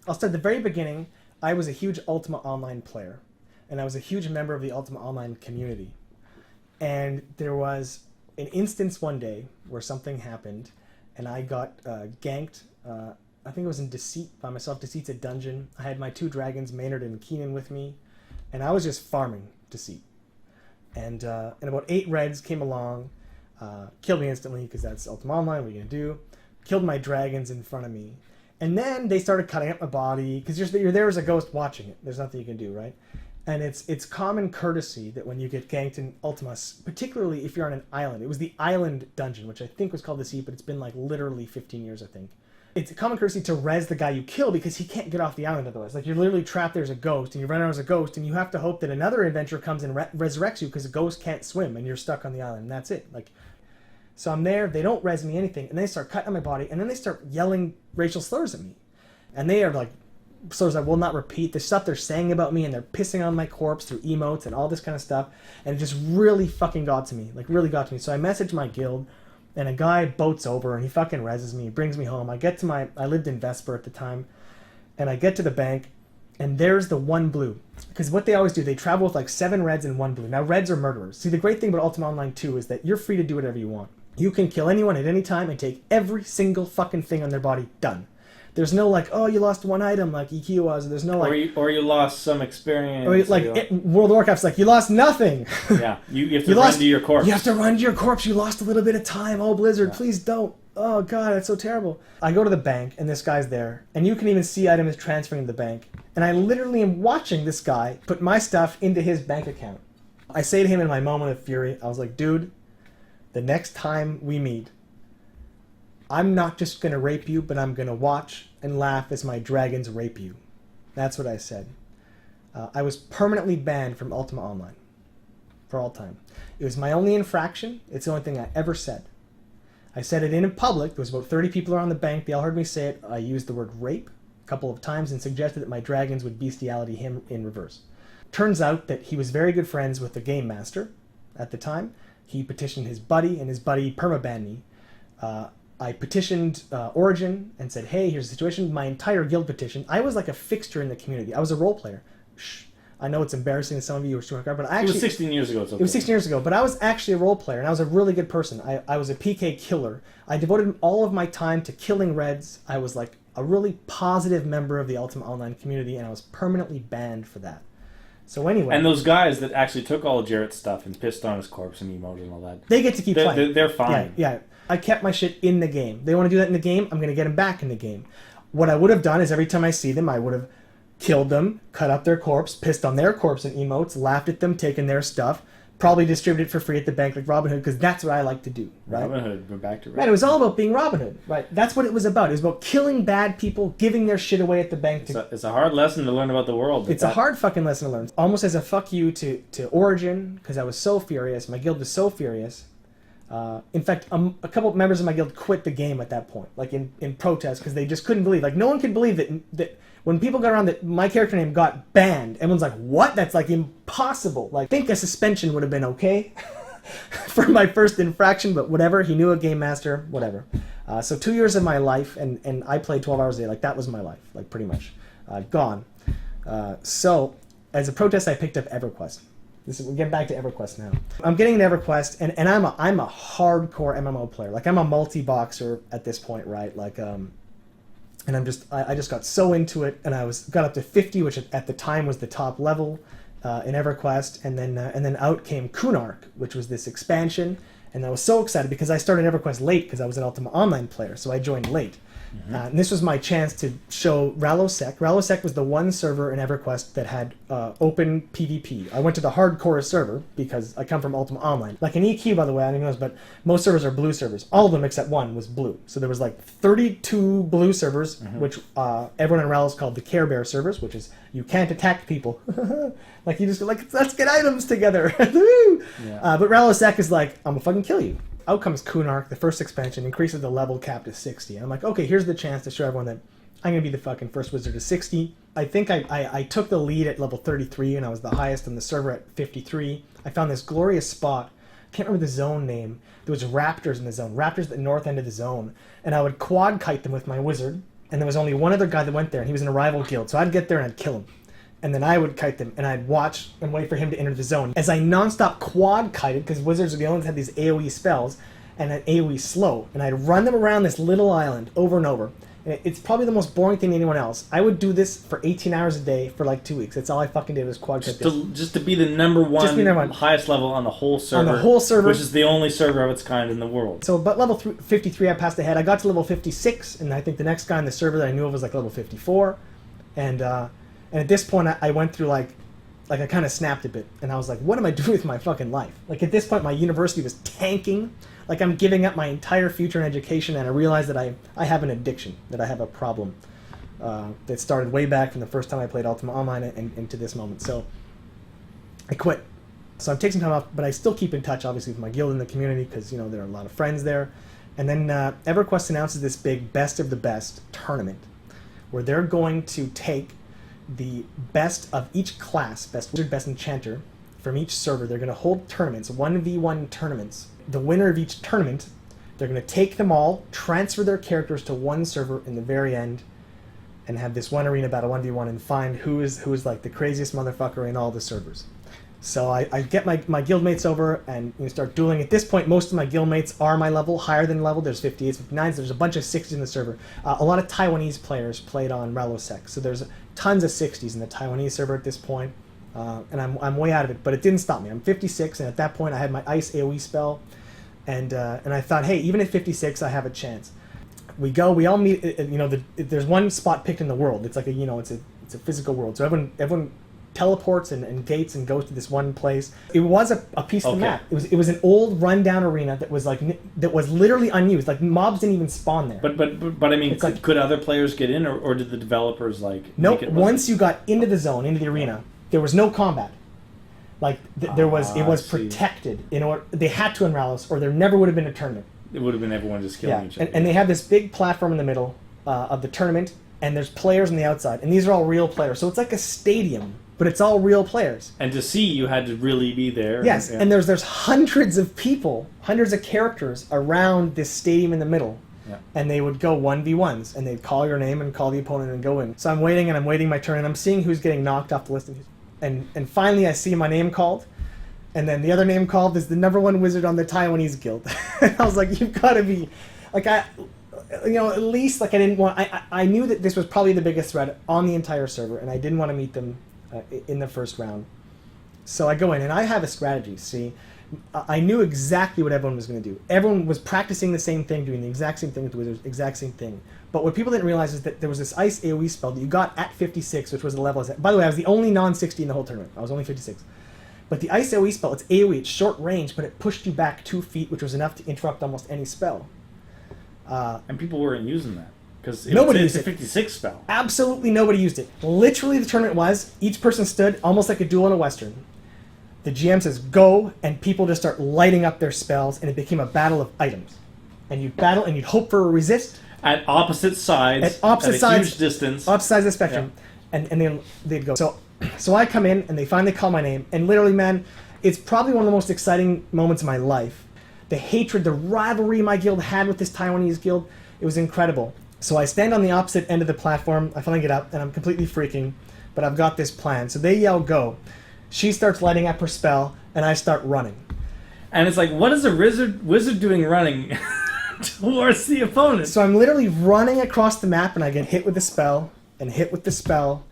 I'll start at the very beginning. I was a huge Ultima Online player, and I was a huge member of the Ultima Online community. And there was an instance one day where something happened, and I got ganked. I think it was in Deceit by myself. Deceit's a dungeon. I had my 2 dragons, Maynard and Keenan, with me, and I was just farming Deceit. And about 8 reds came along, killed me instantly because that's Ultima Online. What are you gonna do? Killed my dragons in front of me, and then they started cutting up my body because you're there as a ghost watching it. There's nothing you can do, right? And it's common courtesy that when you get ganked in Ultima, particularly if you're on an island, it was the island dungeon, which I think was called the Sea, but it's been like literally 15 years, I think. It's a common courtesy to res the guy you kill because he can't get off the island otherwise. Like, you're literally trapped there as a ghost, and you run around as a ghost, and you have to hope that another adventurer comes and resurrects you because a ghost can't swim, and you're stuck on the island, and that's it. Like, so I'm there, they don't res me anything, and they start cutting on my body, and then they start yelling racial slurs at me. And they are like, slurs I will not repeat, the stuff they're saying about me, and they're pissing on my corpse through emotes and all this kind of stuff, and it just really fucking got to me, like really got to me. So I messaged my guild, and a guy boats over, and he fucking reses me, he brings me home. I lived in Vesper at the time, and I get to the bank, and there's the 1 blue. Because what they always do, they travel with like 7 reds and 1 blue. Now, reds are murderers. See, the great thing about Ultima Online 2 is that you're free to do whatever you want. You can kill anyone at any time and take every single fucking thing on their body. Done. There's no like, oh, you lost 1 item like EQ was. There's no like, or you lost some experience. Or like World of Warcraft's like, you lost nothing. Yeah, you have to run to your corpse. You have to run to your corpse. You lost a little bit of time. Oh, Blizzard, yeah. Please don't. Oh god, that's so terrible. I go to the bank and this guy's there, and you can even see items transferring to the bank. And I literally am watching this guy put my stuff into his bank account. I say to him in my moment of fury, I was like, dude, the next time we meet, I'm not just going to rape you, but I'm going to watch and laugh as my dragons rape you. That's what I said. I was permanently banned from Ultima Online. For all time. It was my only infraction. It's the only thing I ever said. I said it in public. There was about 30 people around the bank. They all heard me say it. I used the word rape a couple of times and suggested that my dragons would bestiality him in reverse. Turns out that he was very good friends with the game master at the time. He petitioned his buddy, and his buddy permabanned me. I petitioned Origin and said, hey, here's the situation. My entire guild petition. I was like a fixture in the community. I was a role player. Shh. I know it's embarrassing to some of you who are short guard, but I actually... It was 16 years ago. It was 16 years ago, but I was actually a role player, and I was a really good person. I was a PK killer. I devoted all of my time to killing reds. I was like a really positive member of the Ultima Online community, and I was permanently banned for that. So anyway... And those guys that actually took all of Jarett's stuff and pissed on his corpse and emoted and all that... They get to keep playing. They're fine. Yeah. I kept my shit in the game. They want to do that in the game, I'm going to get them back in the game. What I would have done is every time I see them, I would have killed them, cut up their corpse, pissed on their corpse and emotes, laughed at them, taken their stuff, probably distributed it for free at the bank like Robin Hood, because that's what I like to do, right? Robin Hood, we're back to Robin. Right, it was all about being Robin Hood, right? That's what it was about. It was about killing bad people, giving their shit away at the bank. It's a hard lesson to learn about the world. It's a hard fucking lesson to learn. Almost as a fuck you to Origin, because I was so furious. My guild was so furious. In fact, a couple of members of my guild quit the game at that point, like in protest, because they just couldn't believe. Like, no one could believe that when people got around that my character name got banned, everyone's like, what? That's like impossible. Like, I think a suspension would have been okay for my first infraction, but whatever. He knew a game master, whatever. So 2 years of my life, and I played 12 hours a day. Like, that was my life, like pretty much gone. So as a protest, I picked up EverQuest. We're getting back to EverQuest now. I'm getting an EverQuest, and I'm a hardcore MMO player. Like, I'm a multi-boxer at this point, right? Like, and I just got so into it, and got up to 50, which at the time was the top level in EverQuest, and then out came Kunark, which was this expansion, and I was so excited because I started EverQuest late because I was an Ultima Online player, so I joined late. Mm-hmm. And this was my chance to show Rallosec. Rallosec was the one server in EverQuest that had open PvP. I went to the hardcore server because I come from Ultima Online. Like an EQ, by the way, I don't even know, but most servers are blue servers. All of them except one was blue. So there was like 32 blue servers, mm-hmm. which everyone in Rallos called the Care Bear servers, which is you can't attack people. Like, you just go like, let's get items together. Yeah. But Rallosec is like, I'm gonna fucking kill you. Out comes Kunark, the first expansion, increases the level cap to 60. I'm like, okay, here's the chance to show everyone that I'm going to be the fucking first wizard to 60. I think I took the lead at level 33, and I was the highest on the server at 53. I found this glorious spot. I can't remember the zone name. There was raptors in the zone, raptors at the north end of the zone. And I would quad kite them with my wizard, and there was only one other guy that went there, and he was in a rival guild. So I'd get there and I'd kill him. And then I would kite them, and I'd watch and wait for him to enter the zone. As I nonstop quad kited, because wizards are the only ones that had these AoE spells, and an AoE slow, and I'd run them around this little island over and over. And it's probably the most boring thing to anyone else. I would do this for 18 hours a day for like 2 weeks. That's all I fucking did was quad kite this. Just to be the number one highest level on the whole server. On the whole server. Which is the only server of its kind in the world. So about level 53 I passed ahead. I got to level 56, and I think the next guy on the server that I knew of was like level 54. And at this point I went through like I kind of snapped a bit. And I was like, what am I doing with my fucking life? Like at this point my university was tanking. Like I'm giving up my entire future in education, and I realized that I have an addiction, that I have a problem that started way back from the first time I played Ultima Online and to this moment. So I quit. So I've taken some time off, but I still keep in touch, obviously, with my guild and the community, because, you know, there are a lot of friends there. And then EverQuest announces this big best of the best tournament, where they're going to take the best of each class, best wizard, best enchanter, from each server. They're going to hold tournaments, 1v1 tournaments. The winner of each tournament, they're going to take them all, transfer their characters to one server in the very end, and have this one arena battle 1v1 and find who is like the craziest motherfucker in all the servers. So I get my guildmates over and start dueling. At this point, most of my guildmates are my level, higher than level. There's 58s, 59s. There's a bunch of 60s in the server. A lot of Taiwanese players played on Ralosec, so there's tons of 60s in the Taiwanese server at this point. And I'm way out of it, but it didn't stop me. I'm 56, and at that point I had my Ice AoE spell, and I thought, hey, even at 56 I have a chance. We all meet. There's one spot picked in the world. It's like it's a physical world. So everyone teleports and gates and goes to this one place. It was a piece of the map. It was an old rundown arena that was literally unused. Like mobs didn't even spawn there. But I mean, could other players get in, or did the developers Nope. Once you got into the zone, into the arena, there was no combat. Like it was protected. They had to Unralos, or there never would have been a tournament. It would have been everyone just killing each other. And they have this big platform in the middle of the tournament, and there's players on the outside, and these are all real players. So it's like a stadium, but it's all real players. And to see, you had to really be there. Yes, and there's hundreds of people, hundreds of characters around this stadium in the middle. Yeah. And they would go 1v1s, and they'd call your name and call the opponent and go in. So I'm waiting my turn, and I'm seeing who's getting knocked off the list. And finally I see my name called, and then the other name called is the #1 wizard on the Taiwanese guild. And I was like, you've got to be, like, at least, like, I didn't want, I knew that this was probably the biggest threat on the entire server, and I didn't want to meet them in the first round. So I go in, and I have a strategy, see. I knew exactly what everyone was going to do. Everyone was practicing the same thing, doing the exact same thing with the wizards, exact same thing. But what people didn't realize is that there was this Ice AoE spell that you got at 56, which was the level I was at. By the way, I was the only non-60 in the whole tournament. I was only 56. But the Ice AoE spell, it's AoE, it's short range, but it pushed you back 2 feet, which was enough to interrupt almost any spell. And people weren't using that. Because it's a 56 spell. Absolutely nobody used it. Literally, the tournament was, each person stood almost like a duel in a Western. The GM says, go, and people just start lighting up their spells, and it became a battle of items. And you'd battle, and you'd hope for a resist. At opposite sides. At opposite sides. Huge distance. Opposite sides of the spectrum. Yeah. And then they'd go. So I come in, and they finally call my name, and literally, man, it's probably one of the most exciting moments of my life. The hatred, the rivalry my guild had with this Taiwanese guild, it was incredible. So I stand on the opposite end of the platform, I finally get up, and I'm completely freaking, but I've got this plan. So they yell, go. She starts lighting up her spell, and I start running. And it's like, what is a wizard doing running towards the opponent? So I'm literally running across the map, and I get hit with the spell, and hit with the spell,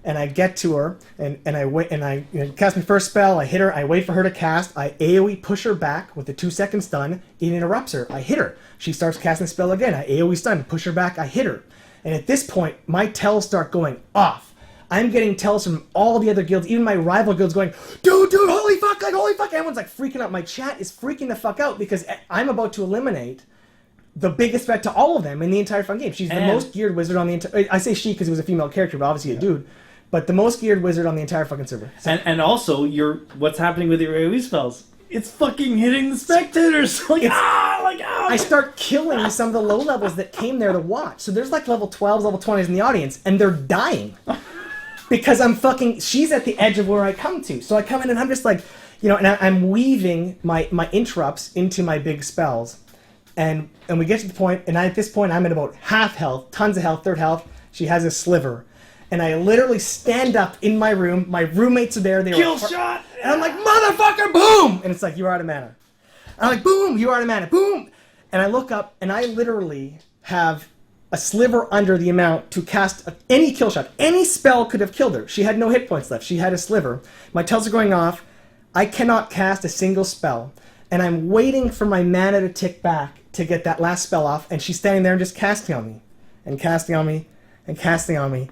and I get to her, and I wait, and I cast my first spell, I hit her, I wait for her to cast, I AoE push her back with the 2-second stun, it interrupts her, I hit her. She starts casting the spell again, I AoE stun, push her back, I hit her. And at this point, my tells start going off. I'm getting tells from all the other guilds, even my rival guilds going, dude, holy fuck, everyone's like freaking out. My chat is freaking the fuck out because I'm about to eliminate the biggest threat to all of them in the entire fun game. She's the most geared wizard on the entire, I say she because it was a female character, but obviously a dude, but the most geared wizard on the entire fucking server. So, and also, what's happening with your AoE spells? It's fucking hitting the spectators. I start killing some of the low levels that came there to watch. So there's like level 12s, level 20s in the audience, and they're dying. Because she's at the edge of where I come to. So I come in and I'm just like, and I'm weaving my interrupts into my big spells. And we get to the point, and at this point I'm at about half health, tons of health, third health. She has a sliver. And I literally stand up in my room. My roommates are there. They Kill were shot! And I'm like, motherfucker, boom! And it's like, you're out of mana. I'm like, boom, you're out of mana, boom! And I look up, and I literally have a sliver under the amount to cast any kill shot. Any spell could have killed her. She had no hit points left. She had a sliver. My tells are going off. I cannot cast a single spell. And I'm waiting for my mana to tick back to get that last spell off. And she's standing there and just casting on me. And casting on me. And casting on me.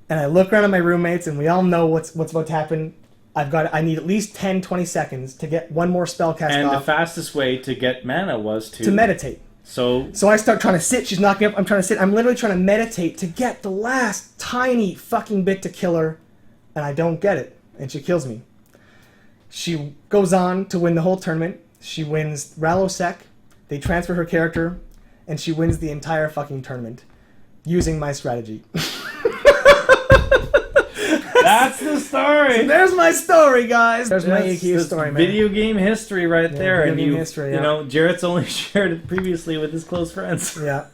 And I look around at my roommates, and we all know what's about to happen. I need at least 10, 20 seconds to get one more spell cast off. And the fastest way to get mana was to meditate. So I start trying to sit. She's knocking up. I'm trying to sit. I'm literally trying to meditate to get the last tiny fucking bit to kill her, and I don't get it, and she kills me. She goes on to win the whole tournament. She wins Rallosec. They transfer her character, and she wins the entire fucking tournament using my strategy. That's the story. So there's my story, guys. There's my EQ story, man. Video game history right there. Video And game history, you know, Jarett's only shared it previously with his close friends. Yeah.